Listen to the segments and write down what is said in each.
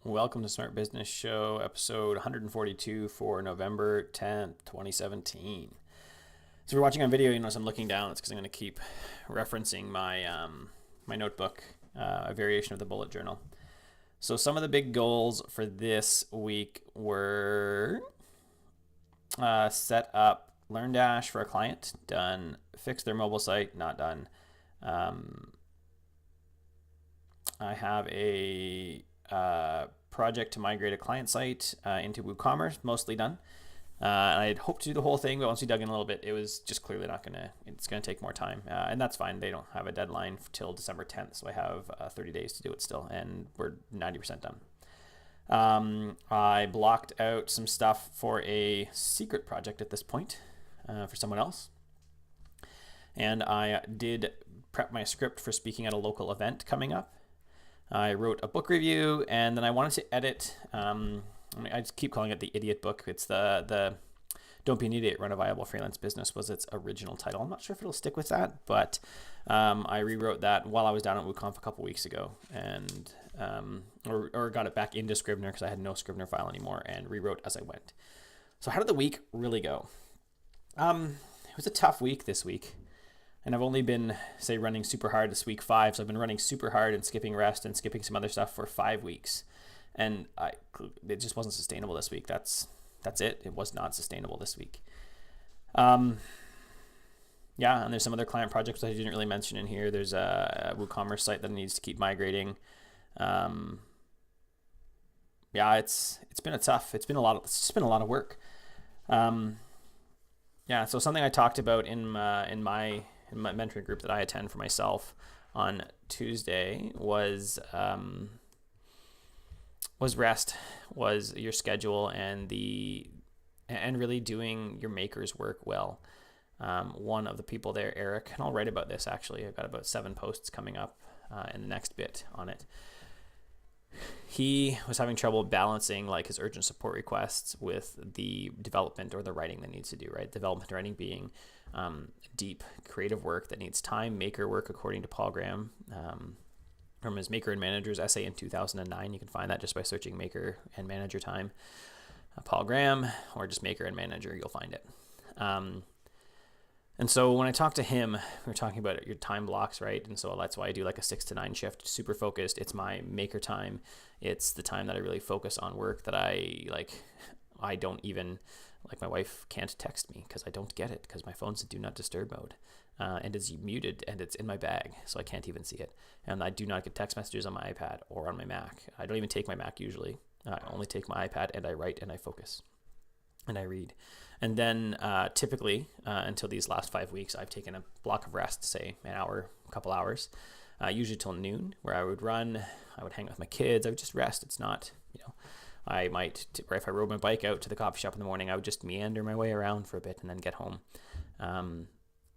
Welcome to Smart Business Show, episode 142 for November 10th, 2017. So if you're watching on video, you notice I'm looking down. It's because I'm going to keep referencing my notebook, a variation of the bullet journal. So some of the big goals for this week were set up LearnDash for a client, done. Fix their mobile site, not done. I have a project to migrate a client site into WooCommerce, mostly done. And I had hoped to do the whole thing, but once we dug in a little bit, it was just clearly not it's going to take more time. And that's fine. They don't have a deadline till December 10th, so I have 30 days to do it still, and we're 90% done. I blocked out some stuff for a secret project at this point for someone else. And I did prep my script for speaking at a local event coming up. I wrote a book review, and then I wanted to edit. I just keep calling it the Idiot Book. It's the Don't Be an Idiot, Run a Viable Freelance Business was its original title. I'm not sure if it'll stick with that, but I rewrote that while I was down at WooConf a couple weeks ago, and or got it back into Scrivener because I had no Scrivener file anymore, and rewrote as I went. So how did the week really go? It was a tough week this week. And I've only been, say, running super hard this week 5. So I've been running super hard and skipping rest and skipping some other stuff for 5 weeks. And it just wasn't sustainable this week. That's it. It was not sustainable this week. And there's some other client projects that I didn't really mention in here. There's a WooCommerce site that needs to keep migrating. It's been it's just been a lot of work. So something I talked about in my mentoring group that I attend for myself on Tuesday was rest, was your schedule, and really doing your maker's work well. One of the people there, Eric, and I'll write about this actually. I've got about 7 posts coming up in the next bit on it. He was having trouble balancing like his urgent support requests with the development or the writing that needs to do, right? Development writing being deep creative work that needs time, maker work according to Paul Graham from his Maker and Manager's essay in 2009. You can find that just by searching Maker and Manager time, Paul Graham, or just Maker and Manager, you'll find it. And so when I talked to him, we were talking about your time blocks, right? And so that's why I do like a 6 to 9 shift, super focused. It's my maker time. It's the time that I really focus on work that I don't even, my wife can't text me because I don't get it because my phone's in do not disturb mode. And it's muted and it's in my bag, so I can't even see it. And I do not get text messages on my iPad or on my Mac. I don't even take my Mac usually. I only take my iPad and I write and I focus and I read. And then typically until these last 5 weeks, I've taken a block of rest, say an hour, a couple hours, usually till noon, where I would run, I would hang out with my kids, I would just rest. It's not, I might, or if I rode my bike out to the coffee shop in the morning, I would just meander my way around for a bit and then get home.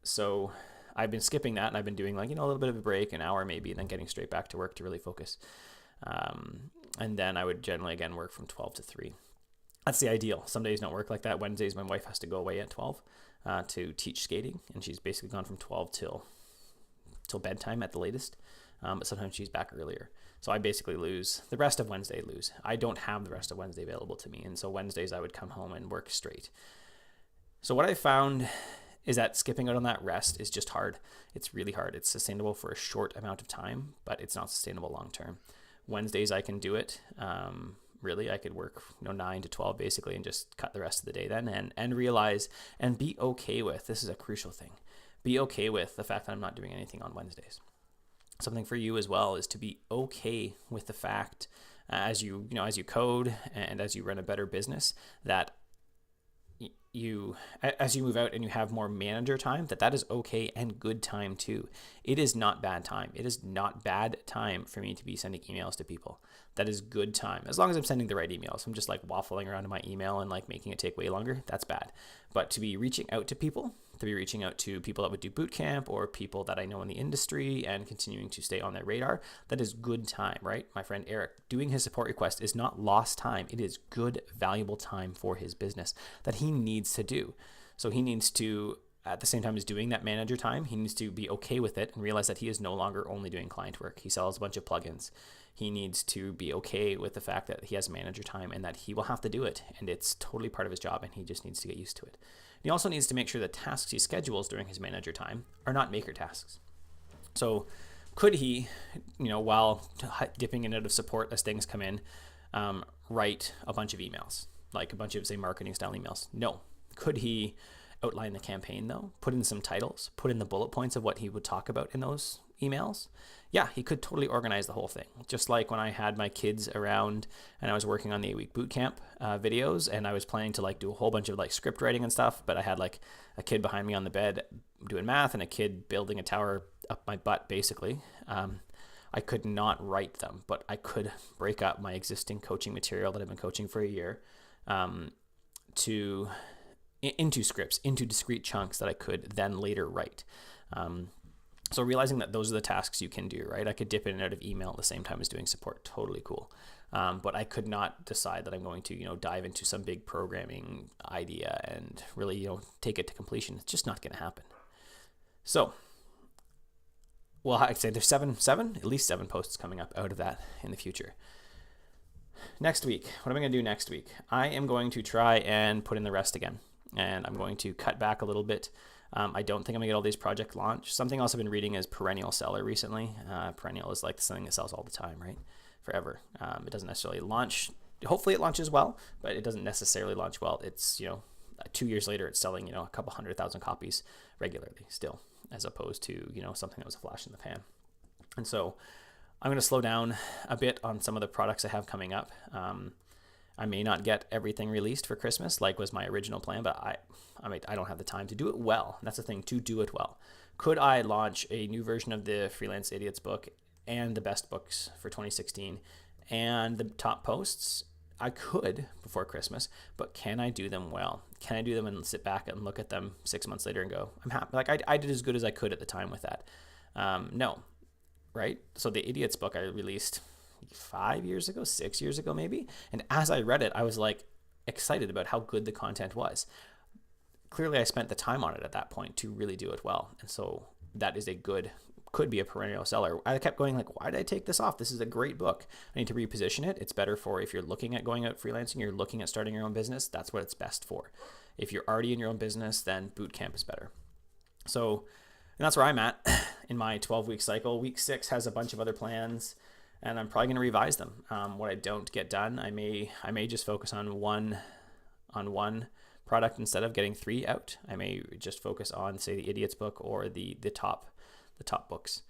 So I've been skipping that, and I've been doing a little bit of a break, an hour maybe, and then getting straight back to work to really focus. And then I would generally, again, work from 12 to 3. That's the ideal. Some days don't work like that. Wednesdays, my wife has to go away at 12 to teach skating, and she's basically gone from 12 till bedtime at the latest. But sometimes she's back earlier. So I basically lose the rest of Wednesday. I don't have the rest of Wednesday available to me, and so Wednesdays I would come home and work straight. So what I found is that skipping out on that rest is just hard. It's really hard. It's sustainable for a short amount of time, but it's not sustainable long term. Wednesdays I can do it. Really, I could work 9 to 12 basically and just cut the rest of the day then and realize and be okay with, this is a crucial thing, be okay with the fact that I'm not doing anything on Wednesdays. Something for you as well is to be okay with the fact as you code and as you run a better business that as you move out and you have more manager time, that is okay and good time too. It is not bad time. It is not bad time for me to be sending emails to people. That is good time. As long as I'm sending the right emails. I'm just waffling around in my email and making it take way longer. That's bad. But to be reaching out to people, that would do boot camp or people that I know in the industry and continuing to stay on their radar, that is good time, right? My friend Eric, doing his support request is not lost time. It is good, valuable time for his business that he needs to do. So he needs to at the same time as doing that manager time, he needs to be okay with it and realize that he is no longer only doing client work. He sells a bunch of plugins. He needs to be okay with the fact that he has manager time and that he will have to do it. And it's totally part of his job, and he just needs to get used to it. And he also needs to make sure the tasks he schedules during his manager time are not maker tasks. So could he, while dipping in and out of support as things come in, write a bunch of emails, like a bunch of, say, marketing style emails? No. Could he outline the campaign though? Put in some titles, put in the bullet points of what he would talk about in those emails? Yeah, he could totally organize the whole thing. Just like when I had my kids around and I was working on the 8-week bootcamp videos, and I was planning to do a whole bunch of script writing and stuff, but I had a kid behind me on the bed doing math and a kid building a tower up my butt, basically. I could not write them, but I could break up my existing coaching material that I've been coaching for a year into scripts, into discrete chunks that I could then later write. So realizing that those are the tasks you can do, right? I could dip in and out of email at the same time as doing support. Totally cool. But I could not decide that I'm going to, dive into some big programming idea and really, take it to completion. It's just not going to happen. So, well, I'd say there's at least seven posts coming up out of that in the future. Next week, what am I going to do next week? I am going to try and put in the rest again. And I'm going to cut back a little bit. I don't think I'm going to get all these projects launched. Something else I've been reading is Perennial Seller recently. Perennial is something that sells all the time, right? Forever. It doesn't necessarily launch. Hopefully it launches well, but it doesn't necessarily launch well. It's, 2 years later, it's selling, a couple 100,000 copies regularly still, as opposed to, something that was a flash in the pan. And so I'm going to slow down a bit on some of the products I have coming up. I may not get everything released for Christmas like was my original plan, but I don't have the time to do it well. That's the thing, to do it well. Could I launch a new version of the Freelance Idiots book and the best books for 2016 and the top posts? I could before Christmas, but can I do them well? Can I do them and sit back and look at them 6 months later and go, I'm happy? I did as good as I could at the time with that. No, right? So the Idiots book I released 6 years ago maybe, and as I read it I was excited about how good the content was. Clearly I spent the time on it at that point to really do it well, and so that is could be a perennial seller. I kept going why did I take this off? This is a great book. I need to reposition it. It's better for if you're looking at going out freelancing, you're looking at starting your own business, that's what it's best for. If you're already in your own business, then Bootcamp is better. So, and that's where I'm at in my 12-week cycle. Week 6 has a bunch of other plans, and I'm probably going to revise them. What I don't get done, I may just focus on one product instead of getting 3 out. I may just focus on, say, the Idiots book or the top books.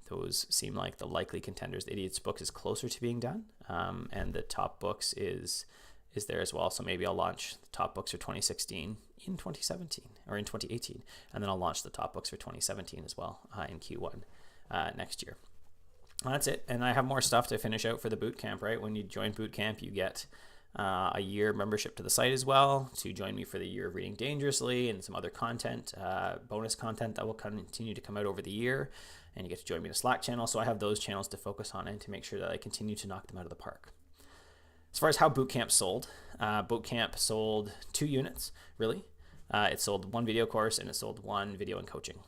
Those seem like the likely contenders. The Idiots book is closer to being done, and the top books is there as well. So maybe I'll launch the top books for 2016 in 2017 or in 2018, and then I'll launch the top books for 2017 as well in Q1 next year. That's it. And I have more stuff to finish out for the bootcamp, right? When you join bootcamp, you get a year membership to the site as well, to join me for the year of Reading Dangerously and some other content, bonus content that will continue to come out over the year. And you get to join me in a Slack channel. So I have those channels to focus on and to make sure that I continue to knock them out of the park. As far as how Bootcamp sold, Bootcamp sold 2 units, really. It sold 1 video course and it sold 1 video and coaching.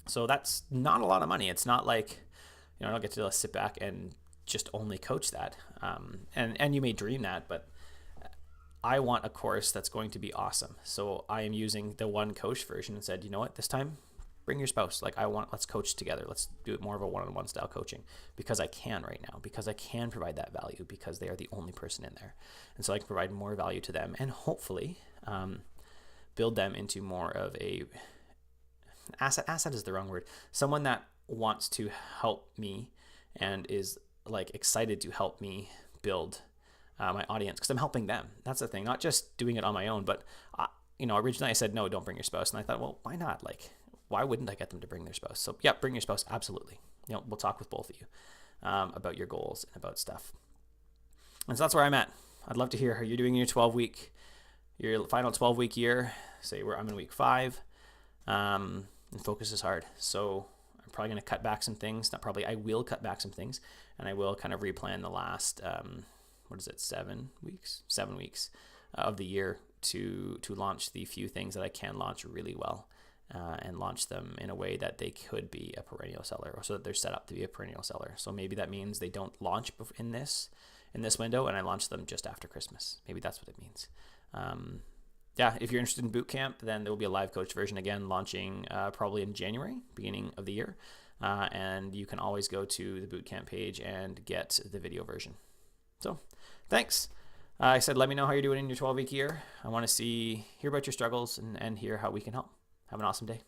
So that's not a lot of money. It's not like, I don't get to sit back and just only coach that. And you may dream that, but I want a course that's going to be awesome. So I am using the one coach version and said, you know what, this time bring your spouse. Let's coach together. Let's do it more of a one-on-one style coaching, because I can right now, because I can provide that value, because they are the only person in there. And so I can provide more value to them and hopefully build them into more of a asset is the wrong word. Someone that wants to help me and is excited to help me build my audience, because I'm helping them. That's the thing, not just doing it on my own, but originally I said, no, don't bring your spouse. And I thought, well, why not? Why wouldn't I get them to bring their spouse? So yeah, bring your spouse. Absolutely. We'll talk with both of you about your goals and about stuff. And so that's where I'm at. I'd love to hear how you're doing in your final 12-week year. Say I'm in week 5, and focus is hard. So I'm probably going to cut back some things. I will cut back some things, and I will kind of replan the last, 7 weeks of the year to launch the few things that I can launch really well. and launch them in a way that they could be a perennial seller, or so that they're set up to be a perennial seller. So maybe that means they don't launch in this window, and I launch them just after Christmas. Maybe that's what it means. Yeah, if you're interested in Bootcamp, then there will be a live coach version again launching probably in January, beginning of the year. And you can always go to the Bootcamp page and get the video version. So thanks. I said, let me know how you're doing in your 12-week year. I want to hear about your struggles and hear how we can help. Have an awesome day.